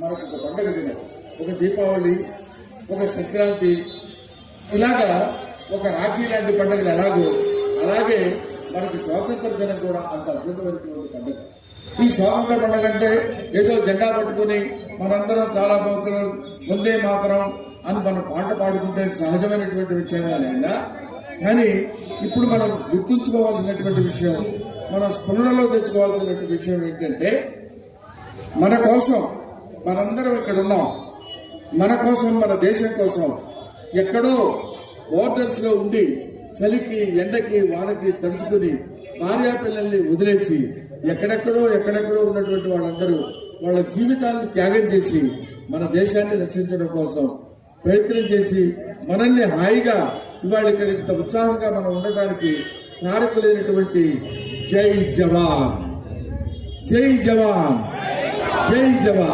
మనకు ఒక పండుగ దినం, ఒక దీపావళి, ఒక సంక్రాంతి, ఇలాగా ఒక రాఖీ లాంటి పండుగలు ఎలాగో అలాగే మనకి స్వాతంత్ర దినం కూడా అంత అద్భుతమైనటువంటి పండుగ. ఈ స్వాతంత్ర పండుగ అంటే ఏదో జెండా పట్టుకుని మనందరం చాలా భక్తులు వందే మాతరం అని మనం పాట పాడుకుంటే సహజమైనటువంటి విషయమే అయినా కానీ ఇప్పుడు మనం గుర్తుంచుకోవాల్సినటువంటి విషయం, మనం స్మరణలో తెచ్చుకోవాల్సినటువంటి విషయం ఏంటంటే మన కోసం మనందరం ఇక్కడ ఉన్నాం, మన కోసం మన దేశం కోసం ఎక్కడో బోర్డర్స్ లో ఉండి చలికి ఎండకి వానకి తడుచుకుని భార్యా పిల్లల్ని వదిలేసి ఎక్కడెక్కడో ఉన్నటువంటి వాళ్ళందరూ వాళ్ళ జీవితాన్ని త్యాగం చేసి మన దేశాన్ని రక్షించడం కోసం ప్రయత్నం చేసి మనల్ని హాయిగా ఇవాళ ఇక్కడ ఇంత ఉత్సాహంగా మనం ఉండటానికి కారకులైనటువంటి జై జవాన్, జై జవాన్, జై జవాన్.